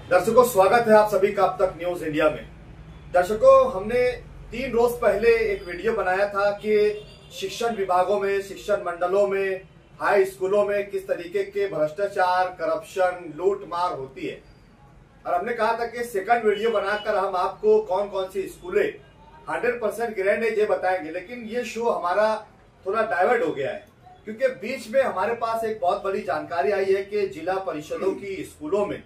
दर्शकों, स्वागत है आप सभी का अब तक न्यूज इंडिया में। दर्शकों, हमने 3 रोज पहले एक वीडियो बनाया था कि शिक्षण विभागों में, शिक्षण मंडलों में, हाई स्कूलों में किस तरीके के भ्रष्टाचार, करप्शन, लूट मार होती है। और हमने कहा था कि सेकंड वीडियो बनाकर हम आपको कौन कौन सी स्कूलें 100% गारंटी ये बताएंगे। लेकिन ये शो हमारा थोड़ा डाइवर्ट हो गया है, क्योंकि बीच में हमारे पास एक बहुत बड़ी जानकारी आई है कि जिला परिषदों की स्कूलों में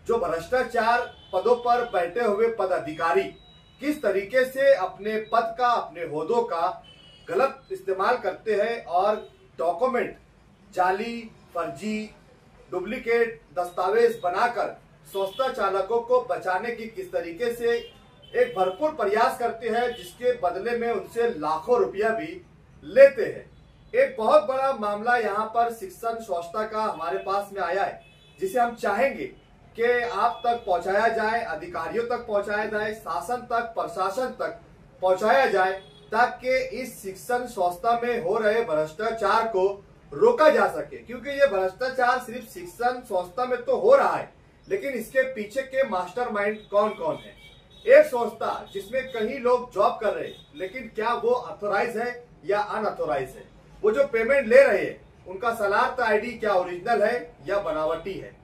जो भ्रष्टाचार पदों पर बैठे हुए पदाधिकारी किस तरीके से अपने पद का, अपने ओहदों का गलत इस्तेमाल करते हैं और डॉक्यूमेंट जाली, फर्जी, डुप्लीकेट दस्तावेज बनाकर संस्था चालकों को बचाने की किस तरीके से एक भरपूर प्रयास करते हैं, जिसके बदले में उनसे लाखों रुपया भी लेते हैं। एक बहुत बड़ा मामला यहाँ पर शिक्षण संस्था का हमारे पास में आया है, जिसे हम चाहेंगे कि आप तक पहुंचाया जाए, अधिकारियों तक पहुंचाया जाए, शासन तक, प्रशासन तक पहुंचाया जाए, ताकि इस शिक्षण संस्था में हो रहे भ्रष्टाचार को रोका जा सके। क्योंकि ये भ्रष्टाचार सिर्फ शिक्षण संस्था में तो हो रहा है, लेकिन इसके पीछे के मास्टरमाइंड कौन कौन है। एक संस्था जिसमें कई लोग जॉब कर रहे हैं, लेकिन क्या वो ऑथोराइज है या अनऑथोराइज है। वो जो पेमेंट ले रहे हैं, उनका सलार्थ आईडी क्या ओरिजिनल है या बनावटी है।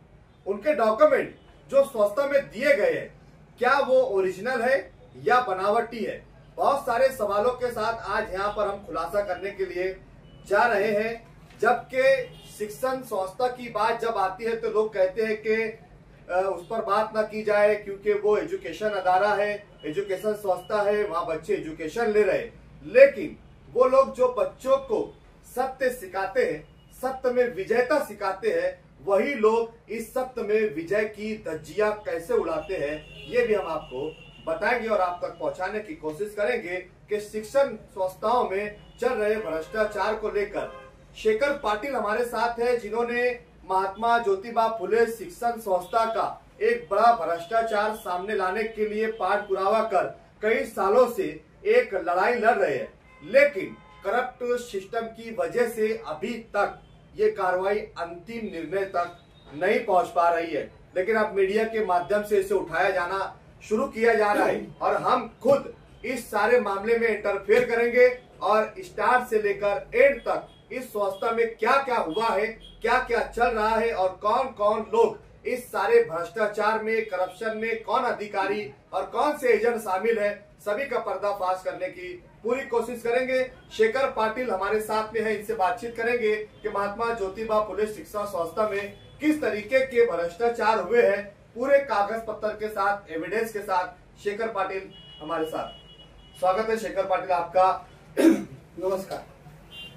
उनके डॉक्यूमेंट जो संस्था में दिए गए हैं, क्या वो ओरिजिनल है या बनावटी है। बहुत सारे सवालों के साथ आज यहाँ पर हम खुलासा करने के लिए जा रहे हैं। जबकि शिक्षण संस्था की बात जब आती है तो लोग कहते हैं कि उस पर बात ना की जाए, क्योंकि वो एजुकेशन अदारा है, एजुकेशन संस्था है, वहां बच्चे एजुकेशन ले रहे। लेकिन वो लोग जो बच्चों को सत्य सिखाते हैं, सत्य में विजयता सिखाते हैं, वही लोग इस सत्य में विजय की धज्जियां कैसे उड़ाते हैं, ये भी हम आपको बताएंगे और आप तक पहुंचाने की कोशिश करेंगे कि शिक्षण संस्थाओं में चल रहे भ्रष्टाचार को लेकर। शेखर पाटिल हमारे साथ है, जिन्होंने महात्मा ज्योतिबा फुले शिक्षण संस्था का एक बड़ा भ्रष्टाचार सामने लाने के लिए पाठ पुरावा कर कई सालों से एक लड़ाई लड़ रहे हैं। लेकिन करप्ट सिस्टम की वजह से अभी तक ये कार्रवाई अंतिम निर्णय तक नहीं पहुंच पा रही है। लेकिन अब मीडिया के माध्यम से इसे उठाया जाना शुरू किया जा रहा है और हम खुद इस सारे मामले में इंटरफेयर करेंगे और स्टार्ट से लेकर एंड तक इस संस्था में क्या क्या हुआ है, क्या क्या चल रहा है और कौन कौन लोग इस सारे भ्रष्टाचार में, करप्शन में, कौन अधिकारी और कौन से एजेंट शामिल है, सभी का पर्दाफाश करने की पूरी कोशिश करेंगे। शेखर पाटिल हमारे साथ में है, इनसे बातचीत करेंगे कि महात्मा ज्योतिबा फुले शिक्षा संस्था में किस तरीके के भ्रष्टाचार हुए हैं, पूरे कागज पत्र के साथ, एविडेंस के साथ। शेखर पाटिल हमारे साथ। स्वागत है शेखर पाटिल आपका। नमस्कार।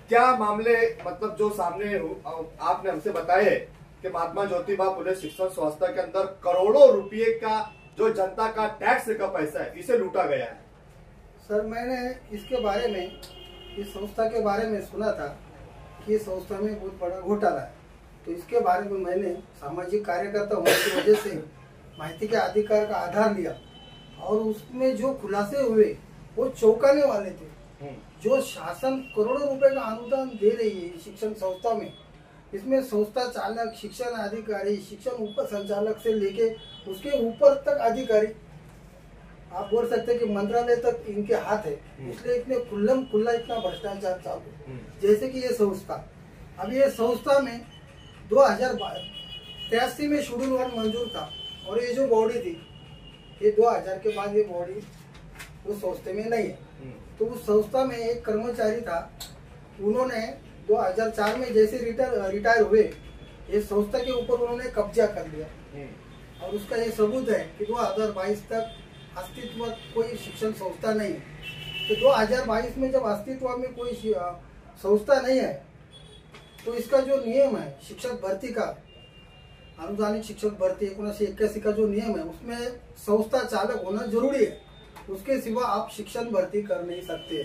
क्या मामले मतलब जो सामने आपने हमसे बताए है कि महात्मा ज्योतिबा फुले शिक्षण संस्था के अंदर करोड़ों रुपए का जो जनता का टैक्स का पैसा है, इसे लूटा गया है। सर, मैंने इसके बारे में, इस संस्था के बारे में सुना था कि इस संस्था में बहुत बड़ा घोटाला है। तो इसके बारे में मैंने सामाजिक कार्यकर्ता होने की वजह से माहिती के अधिकार का आधार लिया और उसमें जो खुलासे हुए वो चौंकाने वाले थे। जो शासन करोड़ों रुपए का अनुदान दे रही है शिक्षण संस्था में, इसमें संस्था चालक, शिक्षण अधिकारी, शिक्षण उप संचालक से लेके उसके ऊपर तक अधिकारी, आप बोल सकते हैं कि मंत्रालय तक इनके हाथ है। इसलिए इतने खुल्लम खुल्ला इतना भ्रष्टाचार चालू है। जैसे कि ये संस्था, अब ये संस्था में 2083 में शेड्यूल 1 मंजूर था और ये जो बॉडी थी, ये 2000 के बाद ये बॉडी उस संस्था में नहीं है। तो उस संस्था में एक कर्मचारी था, उन्होंने 2004 में जैसे रिटायर हुए, ये संस्था के ऊपर उन्होंने कब्जा कर लिया और उसका ये सबूत है कि 2022 तक अस्तित्व कोई शिक्षण संस्था नहीं है। तो 2022 में जब अस्तित्व में कोई संस्था नहीं है, तो इसका जो नियम है शिक्षक भर्ती का, अनुदानित शिक्षक भर्ती 1981 का जो नियम है, उसमें संस्था चालक होना जरूरी है। उसके सिवा आप शिक्षण भरती कर नहीं सकते।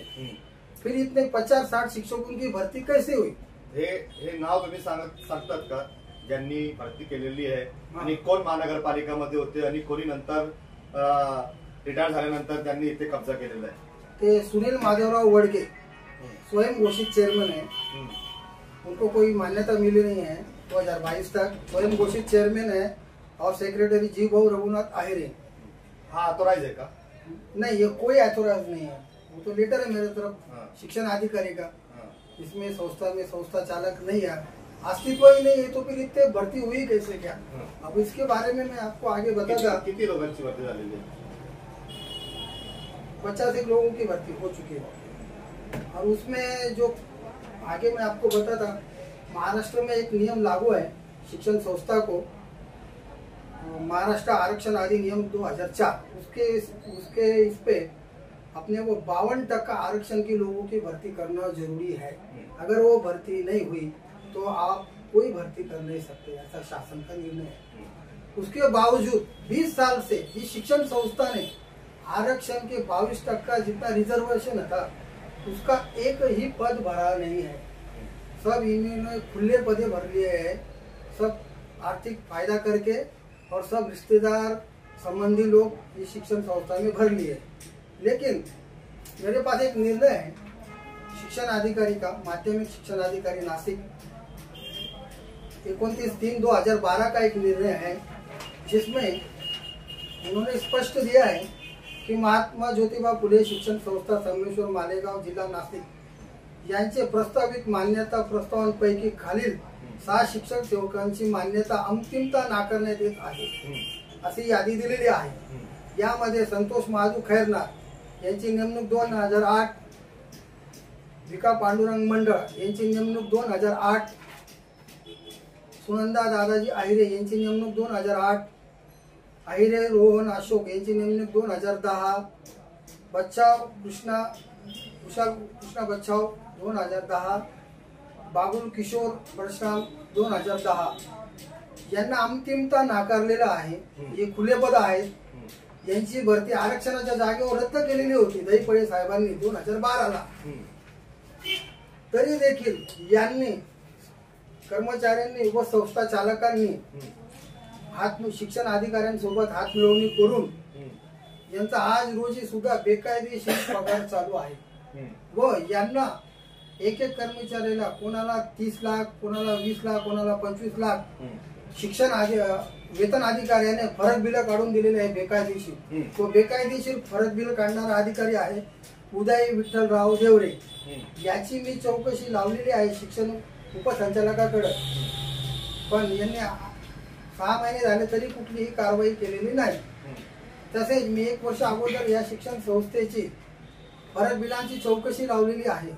फिर इतने 50-60 शिक्षकों की भरती कैसे हुई? हे नाव तुम्ही सांगतात का ज्यांनी भरती केलेली आहे आणि कोण महानगरपालिकामध्ये होते आणि कोणी नंतर रिटायर झाल्यानंतर त्यांनी इथे कब्जा केलेला आहे? ते सुनील माधवराव वडके स्वयं घोषित चेयरमैन है, उनको कोई मान्यता मिली नहीं है 2022 तक, स्वयं घोषित चेयरमैन है और सेक्रेटरी जी भाऊ रघुनाथ आहिरे। हाँ ऑथोराइज है का? नहीं, ये कोई ऑथोराइज नहीं है, वो तो लेटर है मेरे तरफ शिक्षण अधिकारी का। इसमें संस्था में संस्था चालक नहीं है, अस्तित्व ही नहीं है, तो फिर इतने भर्ती हुई कैसे क्या? अब इसके बारे में मैं आपको आगे बताता। कितनी लोगों की भर्ती डाली है? 85 लोगों की भर्ती हो चुकी है। और उसमें जो आगे मैं आपको बताता, महाराष्ट्र में एक नियम लागू है शिक्षण संस्था को, महाराष्ट्र आरक्षण अधिनियम 2004, उसके इस पे अपने वो 52% आरक्षण के लोगों की भर्ती करना जरूरी है। अगर वो भर्ती नहीं हुई तो आप कोई भर्ती कर नहीं सकते, ऐसा शासन का निर्णय है। उसके बावजूद 20 साल से इस शिक्षण संस्था ने आरक्षण के 22% जितना रिजर्वेशन था उसका एक ही पद भरा नहीं है। सब इन्होंने खुले पदे भर लिए हैं, सब आर्थिक फायदा करके, और सब रिश्तेदार संबंधी लोग इस शिक्षण संस्था में भर लिए। लेकिन मेरे पास एक निर्णय है शिक्षण अधिकारी का, माध्यमिक शिक्षण अधिकारी नासिक, 29/3/2012 का एक निर्णय है, जिसमें उन्होंने स्पष्ट दिया है की महात्मा ज्योतिबा फुले शिक्षण संस्था संगमेश्वर मालेगाव जिल्हा नाशिक यांचे प्रस्तावित मान्यता प्रस्तावांपैकी खालील 6 शिक्षक सेवकांची मान्यता अंतिमता नाकारण्यात येत आहे अशी यादी दिलेली आहे। यामध्ये संतोष महाजू खैरनार यांची नेमणूक 2008, विका पांडुरंग मंडळ यांची नेमणूक 2008, सुनंदा दादाजी आहिरे यांची नेमणूक 2008, आहिरे रोहन अशोक यांची नेमणूक 2010, बच्चाव कृष्णा बच्चाव 2010, बाबुल किशोर परशुराम 2010 यांना अंतिमता नाकारलेला आहे। हे खुले पद आहेत, यांची भरती आरक्षणाच्या जागेवर रद्द केलेली होती दैपळे साहेबांनी 2012ला। तरी देखील यांनी कर्मचाऱ्यांनी व संस्था चालकांनी शिक्षण अधिकाऱ्यांसोबत हात मिळवणी करून यांचा आज रोजी सुद्धा बेकायदेशीर पगार चालू आहे व यांना एक कर्मचाऱ्याला कोणाला 30 लाख, कोणाला 20 लाख, कोणाला 25 लाख शिक्षण वेतन अधिकाऱ्याने फरक बिल काढून दिलेले आहे बेकायदेशीर। तो बेकायदेशीर फरक बिल काढणारा अधिकारी आहे उदय विठ्ठलराव देवरे। याची मी चौकशी लावलेली आहे शिक्षण उपसंचालकाकडे, पण यांनी 6 महिने झाले तरी कुठलीही कारवाई केलेली नाही। तसेच मी 1 वर्ष अगोदर या शिक्षण संस्थेची फरक बिलांची चौकशी लावलेली आहे।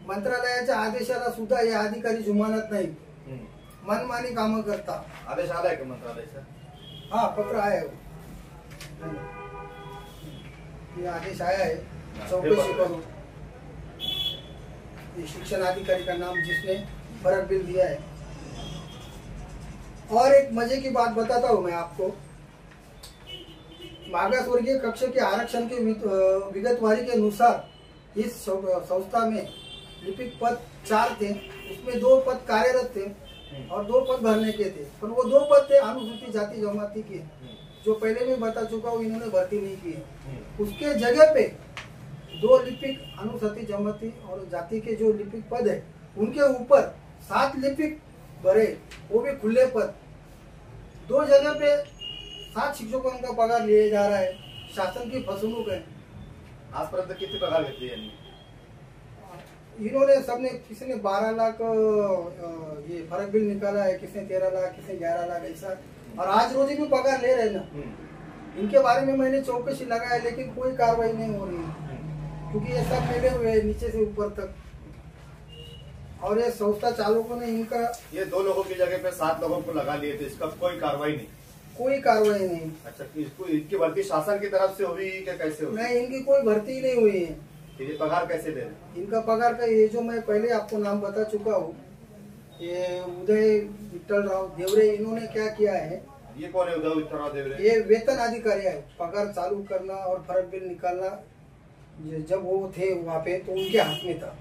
मंत्रालयाच्या आदेशाला सुद्धा या अधिकारी जुमानत नाही, मनमानी काम करता। आदेश आलाय का मंत्रालयाचा? हाँ, पत्र आया है, ये आदेश आया है चौकसी करो। ये शिक्षण अधिकारी का नाम जिसने फर्क बिल दिया है। और एक मजे की बात बताता हूँ मैं आपको, मागास वर्गीय कक्ष के आरक्षण के विगतवारी के अनुसार इस संस्था में लिपिक पद 4 थे, उसमें 2 पद कार्यरत थे और 2 पद भरने के थे, पर वो 2 पद थे अनुसूचित जाति जमाती के, जो पहले मैं बता चुका हूँ, इन्होंने भर्ती नहीं की। उसके जगह पे 2 लिपिक अनुसूचित जमाती और जाति के जो लिपिक पद है उनके ऊपर 7 लिपिक भरे, वो भी खुले पद। 2 जगह पे 7 शिक्षकों का पगार लिया जा रहा है, शासन की फसवणूक है। आजपर्यंत किती पगार घेतली यांनी? इन्होंने सबने, किसी ने 12 लाख ये फर्क बिल निकाला है, किसी ने 13 लाख, किसी ने 11 लाख ऐसा, और आज रोजी भी पगार ले रहे हैं ना। इनके बारे में मैंने चौकसी लगाया लेकिन कोई कार्रवाई नहीं हो रही है, क्योंकि ये सब मिले हुए हैं नीचे से ऊपर तक। और ये संस्था चालकों ने इनका, ये 2 लोगों की जगह पे 7 लोगों को लगा लिए थे, इसका कोई कार्रवाई नहीं? कोई कार्रवाई नहीं। अच्छा, इसको इनकी भर्ती शासन की तरफ से हुई क्या, कैसे हुई? नहीं, इनकी कोई भर्ती नहीं हुई है। ये पगार कैसे दे रहे? इनका पगार का, ये जो मैं पहले आपको नाम बता चुका हूँ, ये उदय विठ्ठलराव देवरे, इन्होंने क्या किया है? ये कौन है उदय विठ्ठलराव देवरे? ये वेतन अधिकारी है, पगार चालू करना और फर्क बिल निकालना जब वो थे वहाँ पे तो उनके हाथ में था।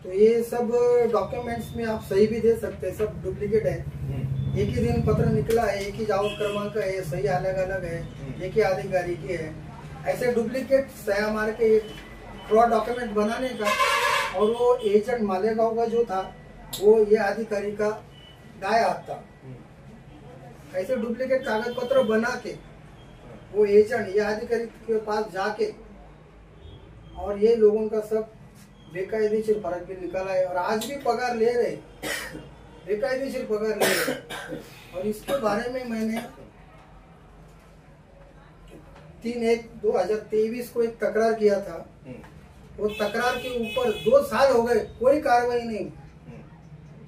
तो ये सब डॉक्यूमेंट्स में आप सही भी दे सकते हैं, सब डुप्लीकेट है। एक ही दिन पत्र निकला है, एक ही जावक क्रमांक है, सही अलग अलग है, एक ही अधिकारी की है। ऐसे डुप्लीकेट सया मार के फ्रॉड डॉक्यूमेंट बनाने का, और वो एजेंट मालेगांव का जो था वो ये अधिकारी का दाया हाथ था। ऐसे डुप्लीकेट कागज पत्र बना के वो एजेंट या अधिकारी के पास जाके और ये लोगों का सब बेकायदेशीर फर्ज बिल निकाला है और आज भी पगार ले रहे, बेकायदेशीर पगार ले रहे। और इसके बारे में मैंने 3/1/2023 को एक तकरार किया था। वो तकरार के ऊपर 2 साल हो गए, कोई कार्रवाई नहीं।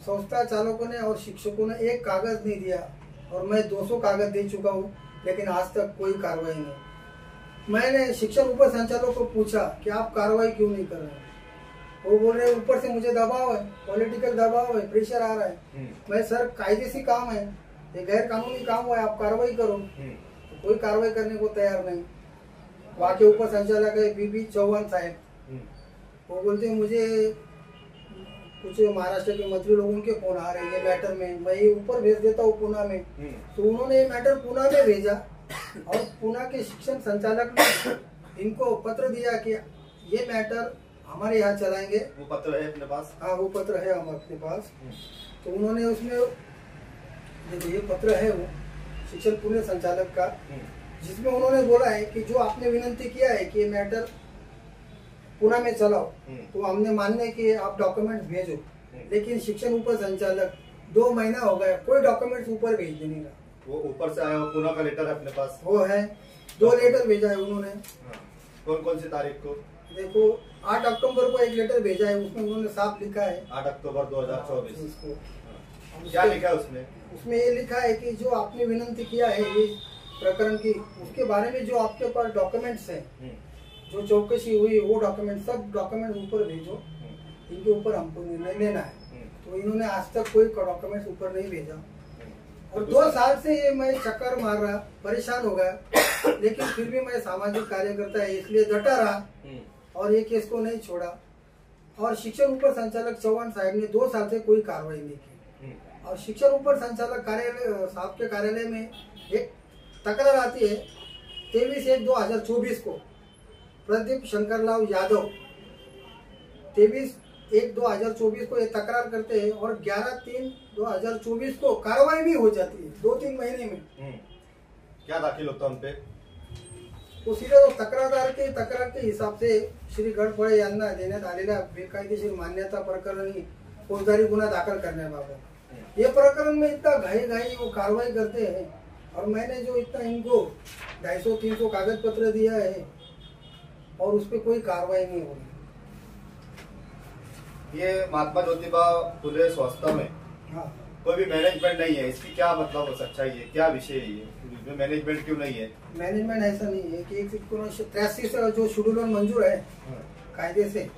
संस्था चालकों ने और शिक्षकों ने एक कागज नहीं दिया और मैं 200 कागज दे चुका हूँ, लेकिन आज तक कोई कार्रवाई नहीं। मैंने शिक्षण उप संचालक को पूछा कि आप कार्रवाई क्यों नहीं कर रहे हैं। वो बोल रहे ऊपर से मुझे दबाव है, पॉलिटिकल दबाव है, प्रेशर आ रहा है। मैं सर कायदेसी काम है, ये गैर कानूनी काम है, आप कार्रवाई करो। तो कोई कार्रवाई करने को तैयार नहीं। वहाँ के उप संचालक है बीबी चौहान साहब, वो बोलते हैं मुझे कुछ महाराष्ट्र के मंत्री लोगों के फोन आ रहे हैं मैटर में, मैं ये ऊपर भेज देता हूँ पुणे में। तो उन्होंने ये मैटर पुणे में भेजा और पुणे के शिक्षण संचालक ने इनको पत्र दिया कि ये मैटर हमारे यहाँ चलाएंगे। वो पत्र है अपने पास? हाँ, वो पत्र है हमारे पास। तो उन्होंने उसमें ये पत्र है वो शिक्षण पुणे संचालक का, जिसमें उन्होंने बोला है कि जो आपने विनंती किया है कि ये मैटर पुणे में चलाओ, तो हमने मानने कि आप डॉक्यूमेंट भेजो, लेकिन शिक्षण उप संचालक 2 महीना हो गया, कोई डॉक्यूमेंट्स ऊपर भेज देने का। वो ऊपर से आया पुणे का लेटर है अपने पास? वो है, 2 लेटर भेजा है उन्होंने। कौन कौन सी तारीख को? देखो 8 अक्टूबर को एक लेटर भेजा है, उसमें उन्होंने साफ लिखा है 8 अक्टूबर 2024 को। क्या लिखा है उसमें? उसमें ये लिखा है कि जो आपने विनंती किया है ये प्रकरण की, उसके बारे में जो आपके पास डॉक्यूमेंट्स है, जो चौकसी हुई वो डॉक्यूमेंट, सब डॉक्यूमेंट ऊपर भेजो, इनके ऊपर हमको निर्णय लेना है। तो इन्होंने आज तक कोई डॉक्यूमेंट्स ऊपर नहीं भेजा और 2 साल से ये मैं चक्कर मार रहा, परेशान हो गया, लेकिन फिर भी मैं सामाजिक कार्यकर्ता है इसलिए डटा रहा और ये केस को नहीं छोड़ा। और शिक्षण उप संचालक चौहान साहब ने 2 साल से कोई कार्रवाई नहीं की। और शिक्षण उप संचालक कार्यालय साहब के कार्यालय में एक तकरार आती है 23/1/2024 को। प्रदीप शंकरलाल यादव 23/1/2024 को ये तकरार करते हैं और 11/3/2024 को कार्रवाई भी हो जाती है 2-3 महीने में। क्या दाखिल होता उन पे? तो सीधे तक्रारदार के तक्रार के हिसाब से श्री गडफळे यांना देण्यात आलेल्या बेकायदेशीर मान्यता प्रकरणी फौजदारी गुन्हा दाखल करण्याबाबत ये प्रकरण में इतना घाई वो कार्रवाई करते हैं। और मैंने जो इतना इनको 250-300 कागज पत्र दिया है और उस पर कोई कार्रवाई नहीं होगी। ये महात्मा ज्योतिबा फुले संस्था में कोई भी मैनेजमेंट नहीं है, इसकी क्या मतलब सच्चाई है, क्या विषय है ये? मैनेजमेंट क्यों नहीं है? मैनेजमेंट ऐसा नहीं है कि 1983 से जो शेड्यूल मंजूर है कायदे से,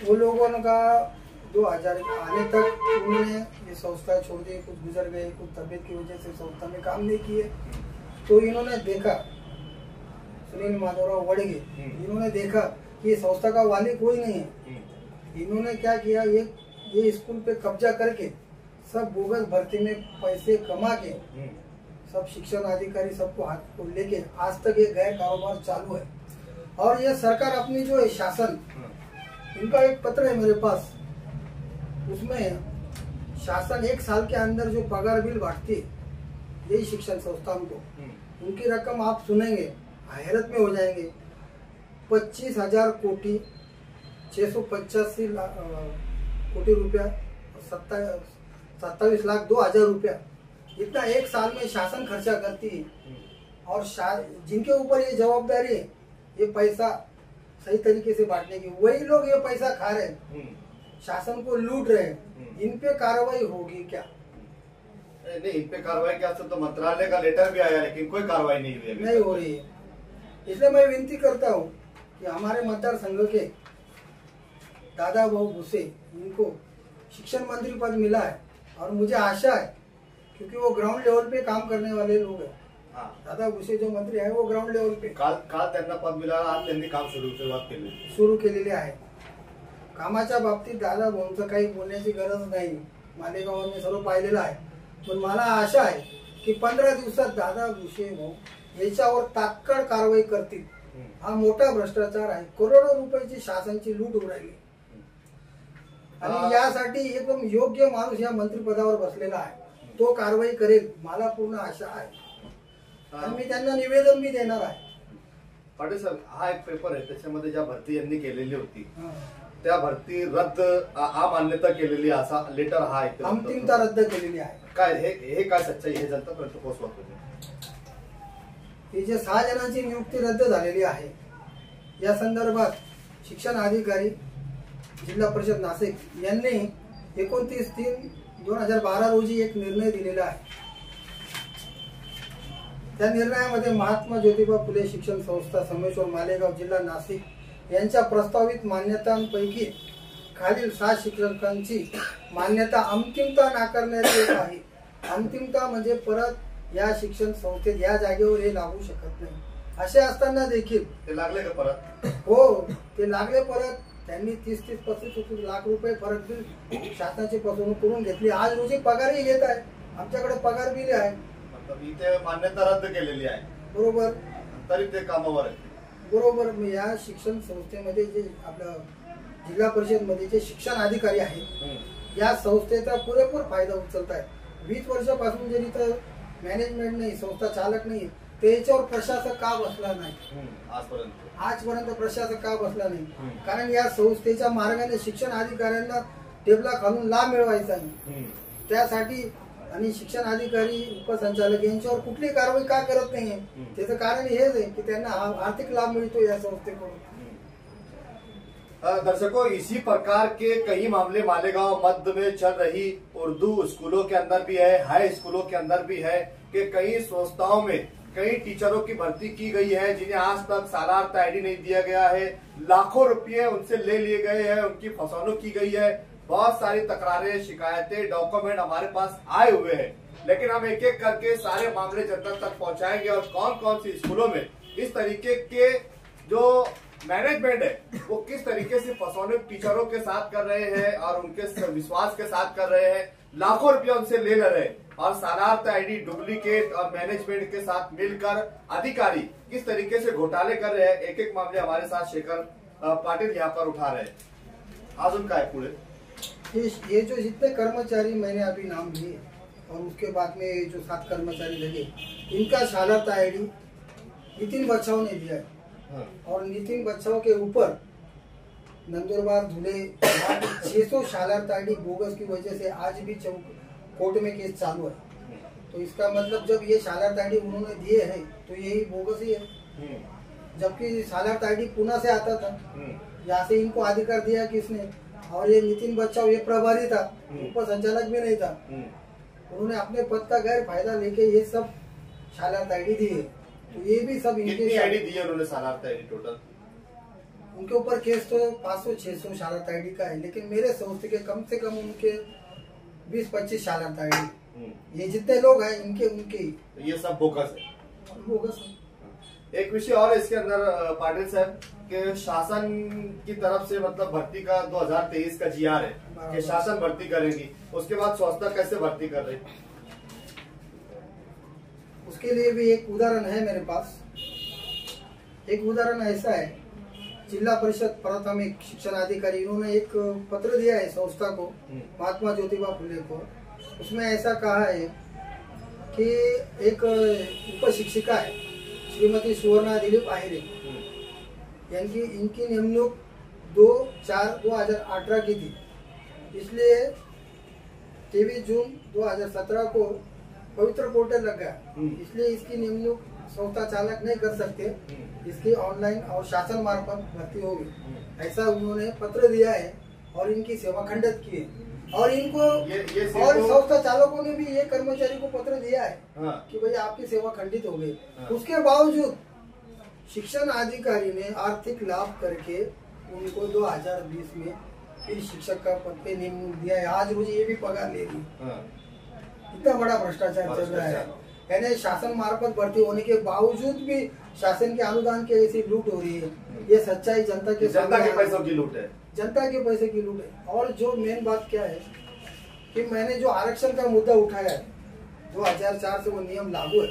वो लोगों का 2000 आने तक उन्होंने ये संस्था छोड़ दी, कुछ गुजर गए, कुछ तबीयत की वजह से संस्था में काम नहीं किए। तो इन्होंने देखा, सुनील माधवराव वड़गे, इन्होंने देखा कि ये संस्था का वाली कोई नहीं है। इन्होंने क्या किया, ये स्कूल पे कब्जा करके सब बोगस भर्ती में पैसे कमा के सब शिक्षण अधिकारी सबको हाथ को लेके आज तक ये गैर कारोबार चालू है। और ये सरकार अपनी जो शासन, इनका एक पत्र है मेरे पास, उसमें शासन 1 साल के अंदर जो पगार बिल बांटती है यही शिक्षण संस्थान को, उनकी रकम आप सुनेंगे हैरत में हो जाएंगे। 25,000 कोटी 685 कोटी रुपया, 27,02,000 रुपया, इतना 1 साल में शासन खर्चा करती है। और जिनके ऊपर ये जवाबदारी है ये पैसा सही तरीके से बांटने की, वही लोग ये पैसा खा रहे हैं, शासन को लूट रहे हैं। इन पे कार्रवाई होगी क्या? नहीं, इन पे कार्रवाई क्या? तो मंत्रालय का लेटर भी आया लेकिन कोई कार्रवाई नहीं हुई, नहीं हो रही है। इसलिए मैं विनती करता हूँ कि हमारे मतदार संघ के दादा भाऊ भूसे, इनको शिक्षण मंत्री पद मिला है और मुझे आशा है क्योंकि वो ग्राउंड लेवल पे काम करने वाले लोग हैं। दादा भूसे जो मंत्री आहे वो ग्राउंड लेवल पे काल त्यांना पद मिळालं, आज त्यांनी काम सुरू केलेले आहे। कामाच्या बाबतीत दादा भाऊंचं काही बोलण्याची गरज नाही, मालेगावात मी सर्व पाहिलेलं आहे। पण मला आशा आहे की 15 दिवसात दादा भुसे भाऊ याच्यावर तात्काळ कारवाई करतील। हा मोठा भ्रष्टाचार आहे, करोडो रुपयाची शासनाची लूट होऊ राहिली आणि यासाठी एकदम योग्य माणूस या मंत्रिपदावर बसलेला आहे। तो कारवाई करेल, मला पूर्ण आशा आहे आणि मी त्यांना निवेदन भी देणार आहे. पाटील साहेब, हा एक पेपर आहे, त्याच्यामध्ये ज्या भरती यांनी केलेली होती त्या भरती रद्द अमान्यता केलेली असा लेटर हा आहे, अंतिमता रद्द केलेली आहे. काय हे काय सच्चाई हे जनतापर्यंत पोहोचवा तुम्ही? ही जे 6 जणांची नियुक्ती रद्द झालेली आहे या संदर्भात शिक्षण अधिकारी जिल्हा परिषद नाशिक यांनी 29/3/2012 रोजी एक निर्णय दिलेला आहे. त्या निर्णयामध्ये महात्मा ज्योतिबा फुले शिक्षण संस्था सोमेश्वर मालेगाव जिल्हा नाशिक यांच्या प्रस्तावित मान्यतांपैकी खालील 6 शिक्षकांची मान्यता अंतिमता नाकारण्यात येत आहे. अंतिमता म्हणजे परत या शिक्षण संस्थेत या जागेवर हे लागू शकत नाही. असे असताना देखील ते लागले का परत? हो, ते लागले परत. त्यांनी 30-35 लाख रुपये फरक बिल शासनाची फसवणूक करून घेतली. आज रोजी पगारही घेत आहे, आमच्याकडे पगार बिल आहे. इथे मान्यता रद्द केलेली आहे, बरोबर, तरी ते कामावर आहे. बरोबर. या शिक्षण संस्थेमध्ये जे आपलं जिल्हा परिषद मध्ये जे शिक्षण अधिकारी आहेत या संस्थेचा पुरेपूर फायदा उचलत आहेत. 20 वर्षापासून जरी तर मॅनेजमेंट नाही, संस्था चालक नाही, त्याच्यावर प्रशासक का बसला नाही आजपर्यंत प्रशासक का बसला नाही? कारण या संस्थेच्या मार्गाने शिक्षण अधिकाऱ्यांना टेबला खालून लाभ मिळवायचा नाही. त्यासाठी आणि शिक्षण अधिकारी उपसंचालक यांच्यावर कुठली कारवाई का करत नाहीये? त्याचं कारण हेच आहे की त्यांना आर्थिक लाभ मिळतो या संस्थेकडून. दर्शकों, इसी प्रकार के कई मामले मालेगांव मध्य में चल रही उर्दू स्कूलों के अंदर भी है, हाई स्कूलों के अंदर भी है कि कई संस्थाओं में कई टीचरों की भर्ती की गई है जिन्हें आज तक सालार्थ आईडी नहीं दिया गया है, लाखों रुपये उनसे ले लिए गए हैं, उनकी फसौनू की गई है. बहुत सारी तकरारें, शिकायतें, डॉक्यूमेंट हमारे पास आए हुए हैं, लेकिन हम एक एक करके सारे मामले जनता तक पहुंचाएंगे और कौन कौन सी स्कूलों में इस तरीके के जो मैनेजमेंट है वो किस तरीके से फसौने टीचरों के साथ कर रहे हैं और उनके विश्वास के साथ कर रहे हैं, लाखों रुपया उनसे ले रहे हैं और सालार्थ आईडी डुप्लीकेट और मैनेजमेंट के साथ मिलकर अधिकारी किस तरीके से घोटाले कर रहे हैं, एक एक मामले हमारे साथ शेखर पाटिल यहाँ पर उठा रहे हैं. अजून काय पुढे? ये जो जितने कर्मचारी मैंने अभी नाम लिए और उसके बाद में जो 7 कर्मचारी लगे, इनका सालार्थ आईडी नितिन बच्चाओं ने दिया है. और नितिन बच्चाओं के ऊपर नंदुरबार धुले 600 सालार्थ आईडी बोगस की वजह से आज भी कोर्ट में केस चालू है. तो इसका मतलब जब ये सालार्थ आईडी उन्होंने दिए हैं तो यही बोगस ही है. जबकि सालार्थ आईडी पुणे से आता था, यहाँ से इनको अधिकार दिया किसने? और ये नितिन बच्चाओ ये प्रभारी था, उप संचालक भी नहीं था. उन्होंने अपने पद का गैर फायदा लेके ये सब सालार्थ आईडी दिए. तो ये भी सब कितनी आईडी दी है उन्होंने सालार्थ आईडी टोटल? उनके ऊपर केस तो 500-600 सालार्थ आईडी का है, लेकिन मेरे समझ के कम से कम उनके 20-25 सालार्थ आईडी. ये जितने लोग हैं इनके उनके ये सब बोगस है. बोगस. एक विषय और इसके अंदर पाटिल साहब के शासन की तरफ से मतलब भर्ती का 2023 का जीआर है कि शासन भर्ती करेगी, उसके बाद संस्था कैसे भर्ती कर रही? उसके लिए भी एक उदाहरण है मेरे पास. एक उदाहरण ऐसा है, जिला परिषद प्राथमिक शिक्षण अधिकारी इन्होंने एक पत्र दिया है संस्था को, महात्मा ज्योतिबा फुले को. उसमें ऐसा कहा है कि एक उप शिक्षिका है श्रीमती सुवर्णा दिलीप आहिरे, इनकी नियुक्ति 2/4/2018 की थी. इसलिए 23 जून 2017 को पवित्र पोर्टल लग गया. इसलिए इसकी नियुक्ति संस्था चालक नहीं कर सकते, इसकी ऑनलाइन और शासन मार्फत भर्ती होगी, ऐसा उन्होंने पत्र दिया है और इनकी सेवा खंडित की है. और इनको और संस्था चालकों ने भी ये कर्मचारी को पत्र दिया है कि भाई आपकी सेवा खंडित हो गई. उसके बावजूद शिक्षण अधिकारी ने आर्थिक लाभ करके उनको 2020 में फिर शिक्षक का पद पे नियुक्त दिया है. आज रोज ये भी पगार ले रही. इतना बड़ा भ्रष्टाचार चल रहा है. यानी शासन मार्फत भर्ती होने के बावजूद भी शासन के अनुदान की ऐसी लूट हो रही है. ये सच्चाई जनता के पैसों की लूट है, जनता के पैसे की लूट है. और जो मेन बात क्या है कि मैंने जो आरक्षण का मुद्दा उठाया है 2004 से वो नियम लागू है,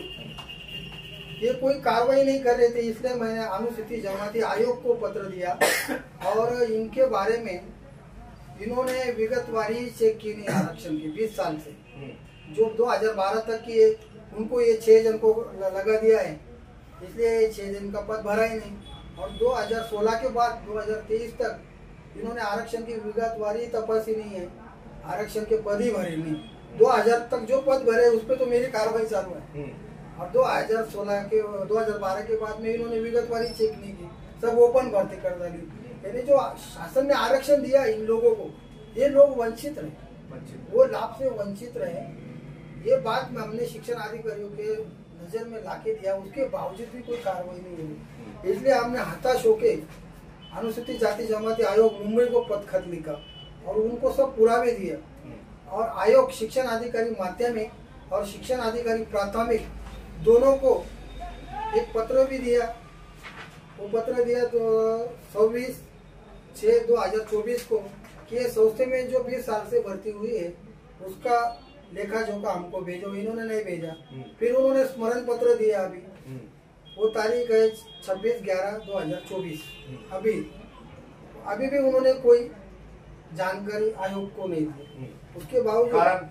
ये कोई कार्रवाई नहीं कर रहे थे. इसलिए मैंने अनुसूचित जमाती आयोग को पत्र दिया और इनके बारे में इन्होंने विगतवारी चेक की नहीं आरक्षण की 20 साल से. जो 2012 तक की है उनको ये 6 जन को लगा दिया है, इसलिए ये 6 जन का पद भरा ही नहीं। और 2016 के बाद 2023 तक इन्होंने आरक्षण की विगतवारी तपासी नहीं है, आरक्षण के पद ही भरे नहीं। 2000 तक जो पद भरे उस पर तो मेरी कार्रवाई चालू है, और 2012 के बाद में इन्होंने विगतवारी चेक नहीं की, सब ओपन भर्ती कर डाली। यानी जो शासन ने आरक्षण दिया इन लोगों को, ये लोग वंचित रहे, वो लाभ से वंचित रहे। ये बात में हमने शिक्षण अधिकारियों के नजर में लाके दिया, उसके बावजूद भी कोई कार्रवाई नहीं हुई। इसलिए हमने हताश होके अनुसूचित जाति जमाती आयोग मुंबई को पत्र खत लिखा और उनको सब पुरावे दिए। और आयोग शिक्षण अधिकारी माध्यमिक और शिक्षण अधिकारी प्राथमिक दोनों को एक पत्र भी दिया। वो पत्र दिया तो 26/6/2024 को कि ये संस्था में जो 20 साल से भर्ती हुई है उसका लेखा जोखा हमको भेजो। इन्होंने नहीं भेजा। फिर उन्होंने स्मरण पत्र दिया, अभी वो तारीख है 26/11/2024। अभी भी उन्होंने कोई जानकारी आयोग को नहीं दी। उसके बावजूद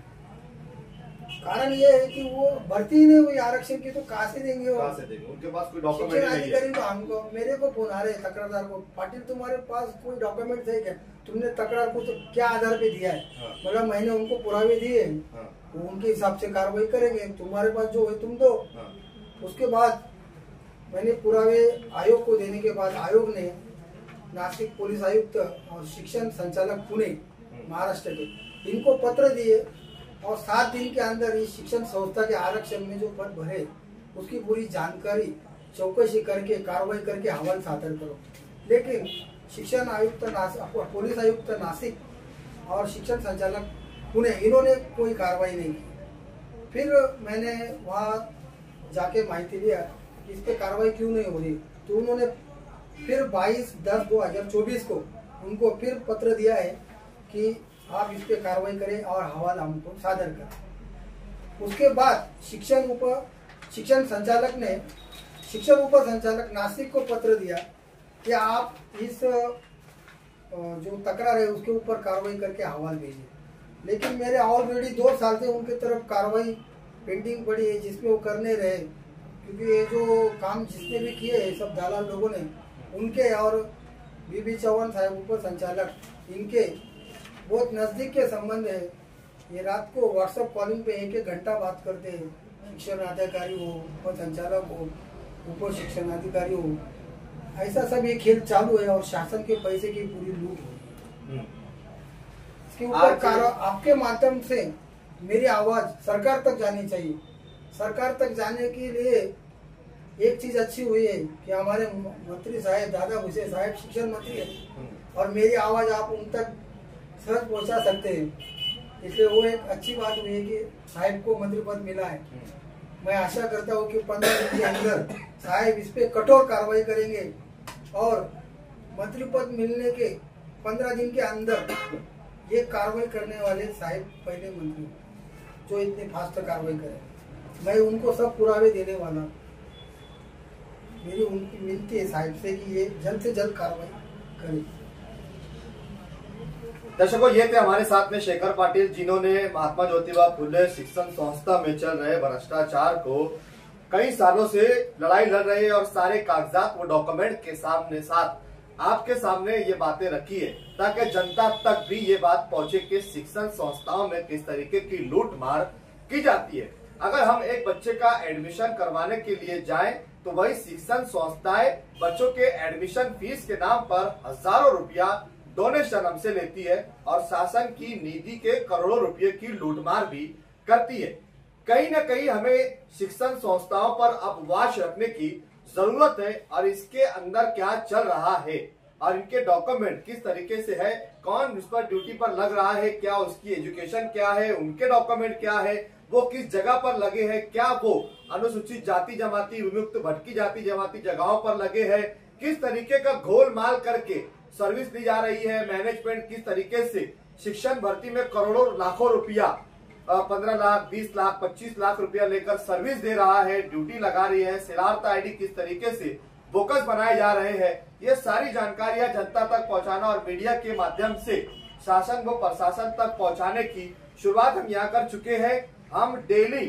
कारण ये है कि वो भर्ती ही नहीं हुई आरक्षण की, तो कहाँ से देंगे वो? उनके पास कोई डॉक्यूमेंट शिक्षण नहीं अधिकारी तो हमको मेरे को फोन आ रहे तकरारदार को, पाटिल तुम्हारे पास कोई डॉक्यूमेंट है क्या? तुमने तकरार को तो क्या आधार पे दिया है? मतलब मैंने उनको पुरावे दिए, वो उनके हिसाब से कार्रवाई करेंगे, तुम्हारे पास जो है तुम दो। उसके बाद मैंने पुरावे आयोग को देने के बाद आयोग ने नासिक पुलिस आयुक्त और शिक्षण संचालक पुणे महाराष्ट्र के इनको पत्र दिए और 7 दिन के अंदर इस शिक्षण संस्था के आरक्षण में जो पद भरे उसकी पूरी जानकारी चौकसी करके कार्रवाई करके हवाल सादर करो। लेकिन शिक्षण आयुक्त पुलिस आयुक्त नासिक और शिक्षण संचालक पुणे इन्होंने कोई कार्रवाई नहीं की। फिर मैंने वहाँ जाके माहिती लिया कि इस पे कार्रवाई क्यों नहीं हो रही, तो उन्होंने फिर 22/10/2024 को उनको फिर पत्र दिया है कि आप इस पे कार्रवाई करें और हवाला हमको सादर करें। उसके बाद शिक्षण उप संचालक नासिक को पत्र दिया कि आप इस जो तकरार है उसके ऊपर कार्रवाई करके हवाल भेजिए। लेकिन मेरे ऑलरेडी 2 साल से उनकी तरफ कार्रवाई पेंडिंग पड़ी है, जिसमें वो करने रहे, क्योंकि ये जो काम जिसने भी किए हैं सब दलाल लोगों ने, उनके और बीबी चौहान साहब उप संचालक इनके बहुत नजदीक के संबंध है। ये रात को व्हाट्सएप कॉलिंग पे 1-1 घंटा बात करते हैं। शिक्षण अधिकारी हो, उप संचालक हो, उप शिक्षण अधिकारी हो, ऐसा सब ये खेल चालू है और शासन के पैसे की पूरी लूट हो रही है। इसके ऊपर आपके माध्यम से मेरी आवाज सरकार तक जानी चाहिए। सरकार तक जाने के लिए एक चीज अच्छी हुई है कि हमारे मंत्री साहब दादा भूसे साहब शिक्षण मंत्री है और मेरी आवाज आप उन तक सहज पहुंचा सकते हैं। इसलिए वो एक अच्छी बात हुई है कि साहब को मंत्री पद मिला है। मैं आशा करता हूँ कि 15 दिन के अंदर साहब इस पे कठोर कार्रवाई करेंगे और मंत्री पद मिलने के 15 दिन के अंदर ये कार्रवाई करने वाले साहब पहले मंत्री जो इतने फास्ट कार्रवाई करें। मैं उनको सब पुरावे देने वाला, मेरी उनकी विनती है साहब से कि ये जल्द से जल्द कार्रवाई करें। दर्शकों, ये थे हमारे साथ में शेखर पाटिल, जिन्होंने महात्मा ज्योतिबा फुले शिक्षण संस्था में चल रहे भ्रष्टाचार को कई सालों से लड़ाई लड़ रहे हैं और सारे कागजात वो डॉक्यूमेंट के साथ आपके सामने ये बातें रखी है ताकि जनता तक भी ये बात पहुंचे कि शिक्षण संस्थाओं में किस तरीके की लूट मार की जाती है। अगर हम एक बच्चे का एडमिशन करवाने के लिए जाएं तो वही शिक्षण संस्थाएं बच्चों के एडमिशन फीस के नाम पर हजारों रुपया डोनेशन हमसे लेती है और शासन की निधि के करोड़ों रुपए की लूटमार भी करती है। कहीं न कहीं हमें शिक्षण संस्थाओं पर अब वाच रखने की जरूरत है और इसके अंदर क्या चल रहा है और इनके डॉक्यूमेंट किस तरीके से है, कौन इस पर ड्यूटी पर लग रहा है, क्या उसकी एजुकेशन क्या है, उनके डॉक्यूमेंट क्या है, वो किस जगह पर लगे हैं, क्या वो अनुसूचित जाति जमाती विमुक्त भटकी जाति जमाती जगहों पर लगे हैं, किस तरीके का घोलमाल करके सर्विस दी जा रही है, मैनेजमेंट किस तरीके से शिक्षण भर्ती में करोड़ों लाखों रुपया 15 लाख 20 लाख 25 लाख रुपया लेकर सर्विस दे रहा है, ड्यूटी लगा रही है, शरारत आईडी किस तरीके से बोकस बनाए जा रहे हैं, ये सारी जानकारियां जनता तक पहुंचाना और मीडिया के माध्यम से शासन व प्रशासन तक पहुंचाने की शुरुआत हम यहाँ कर चुके हैं। हम डेली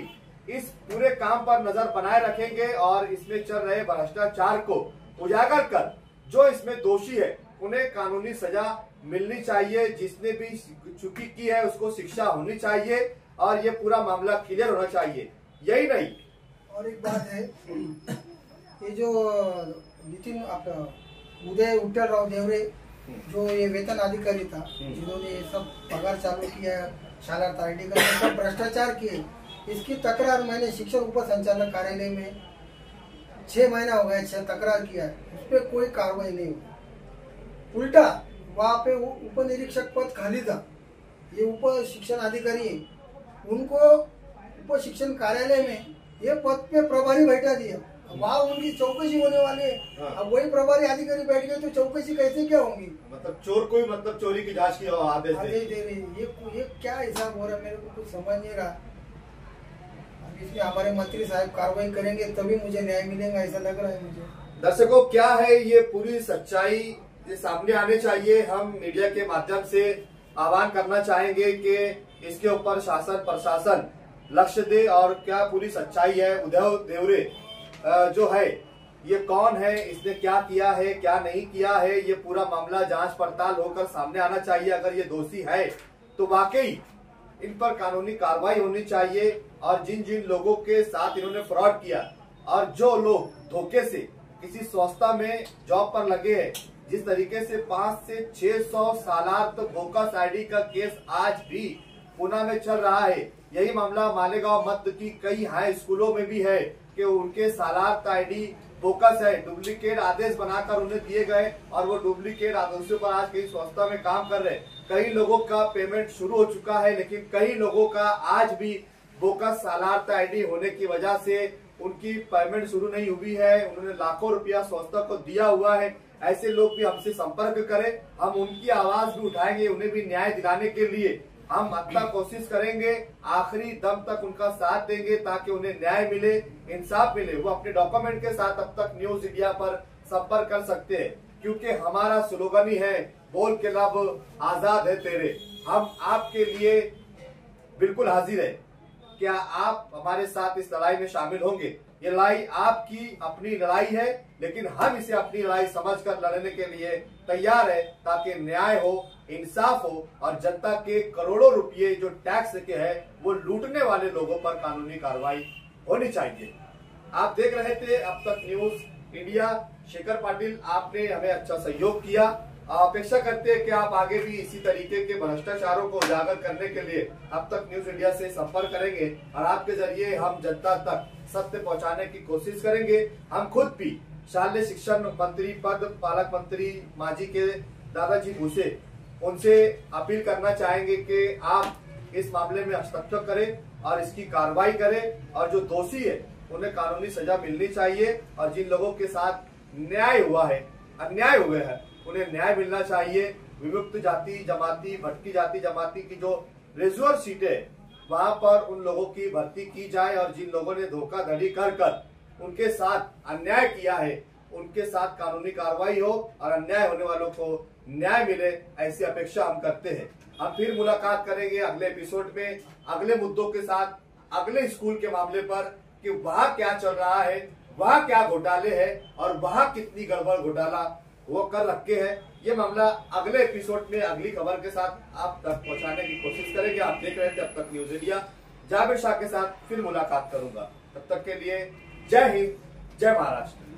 इस पूरे काम पर नजर बनाए रखेंगे और इसमें चल रहे भ्रष्टाचार को उजागर कर जो इसमें दोषी है उन्हें कानूनी सजा मिलनी चाहिए। जिसने भी चूकी की है उसको शिक्षा होनी चाहिए और ये पूरा मामला क्लियर होना चाहिए। यही नहीं, और एक बात है, ये जो नितिन उदय उट्टलराव देवरे जो ये वेतन अधिकारी था जिन्होंने ये सब पगार चालू किया, शाला तारडी का सब भ्रष्टाचार किए, इसकी तकरार मैंने शिक्षक उप संचालक कार्यालय में 6 महीना हो गया, 6 तकरार किया है, उस पर कोई कार्रवाई नहीं हुई। उल्टा वहाँ पे उप निरीक्षक पद खाली था, ये उप शिक्षण अधिकारी है, उनको उप शिक्षण कार्यालय में ये पद पे प्रभारी बैठा दिया। वहाँ उनकी चौकसी होने वाली है। हाँ। अब वही प्रभारी अधिकारी बैठ गए तो चौकसी कैसे क्या होंगी? मतलब चोर कोई मतलब चोरी की जांच की आदेश दे रही। ये क्या हिसाब हो रहा है, मेरे को कुछ समझ नहीं रहा। अब इसमें हमारे मंत्री साहब कार्रवाई करेंगे तभी मुझे न्याय मिलेगा, ऐसा लग रहा है मुझे। दर्शकों, क्या है ये पूरी सच्चाई ये सामने आने चाहिए। हम मीडिया के माध्यम से आह्वान करना चाहेंगे कि इसके ऊपर शासन प्रशासन लक्ष्य दे और क्या पूरी सच्चाई है। उदय देवरे जो है ये कौन है, इसने क्या किया है क्या नहीं किया है, ये पूरा मामला जांच पड़ताल होकर सामने आना चाहिए। अगर ये दोषी है तो वाकई इन पर कानूनी कार्रवाई होनी चाहिए और जिन जिन लोगों के साथ इन्होंने फ्रॉड किया और जो लोग धोखे से किसी संस्था में जॉब पर लगे हैं, जिस तरीके से 500 से 600 सालार्थ बोगस आईडी का केस आज भी पुणे में चल रहा है। यही मामला मालेगांव मध्य की कई हाई स्कूलों में भी है कि उनके सालार्थ आईडी बोगस है, डुप्लीकेट आदेश बनाकर उन्हें दिए गए और वो डुप्लीकेट आदेशों पर आज कई संस्था में काम कर रहे हैं। कई लोगों का पेमेंट शुरू हो चुका है, लेकिन कई लोगों का आज भी बोगस सालार्थ आईडी होने की वजह से उनकी पेमेंट शुरू नहीं हुई है। उन्होंने लाखों रुपया संस्था को दिया हुआ है। ऐसे लोग भी हमसे संपर्क करें, हम उनकी आवाज भी उठाएंगे, उन्हें भी न्याय दिलाने के लिए हम अपना कोशिश करेंगे, आखिरी दम तक उनका साथ देंगे ताकि उन्हें न्याय मिले, इंसाफ मिले। वो अपने डॉक्यूमेंट के साथ अब तक न्यूज इंडिया पर संपर्क कर सकते हैं, क्योंकि हमारा स्लोगन ही है बोल के लब आजाद है तेरे। हम आपके लिए बिल्कुल हाजिर है। क्या आप हमारे साथ इस लड़ाई में शामिल होंगे? ये लड़ाई आपकी अपनी लड़ाई है, लेकिन हम इसे अपनी लड़ाई समझकर लड़ने के लिए तैयार है ताकि न्याय हो, इंसाफ हो और जनता के करोड़ों रुपए जो टैक्स के है वो लूटने वाले लोगों पर कानूनी कार्रवाई होनी चाहिए। आप देख रहे थे अब तक न्यूज इंडिया। शेखर पाटिल, आपने हमें अच्छा सहयोग किया। अपेक्षा करते हैं कि आप आगे भी इसी तरीके के भ्रष्टाचारों को उजागर करने के लिए अब तक न्यूज इंडिया से संपर्क करेंगे और आपके जरिए हम जनता तक सत्य पहुंचाने की कोशिश करेंगे। हम खुद भी शालेय शिक्षण मंत्री पद पालक मंत्री मांझी के दादाजी भूसे, उनसे अपील करना चाहेंगे कि आप इस मामले में हस्तक्षेप करें और इसकी कार्रवाई करें और जो दोषी है उन्हें कानूनी सजा मिलनी चाहिए और जिन लोगों के साथ न्याय हुआ है, अन्याय हुए हैं, उन्हें न्याय मिलना चाहिए। विमुक्त जाति जमाती, भटकी जाति जमाती की जो रिजर्व सीटें वहां पर उन लोगों की भर्ती की जाए और जिन लोगों ने धोखाधड़ी कर उनके साथ अन्याय किया है उनके साथ कानूनी कार्रवाई हो और अन्याय होने वालों को न्याय मिले, ऐसी अपेक्षा हम करते हैं। हम फिर मुलाकात करेंगे अगले एपिसोड में अगले मुद्दों के साथ, अगले स्कूल के मामले पर कि वहाँ क्या चल रहा है, वहाँ क्या घोटाले हैं और वहाँ कितनी गड़बड़ घोटाला वो कर रखे हैं। ये मामला अगले एपिसोड में अगली खबर के साथ आप तक पहुंचाने की कोशिश करेंगे। आप देख रहे थे अब तक न्यूज इंडिया। जाबिर शाह के साथ फिर मुलाकात करूंगा। तब तक के लिए जय हिंद, जय महाराष्ट्र।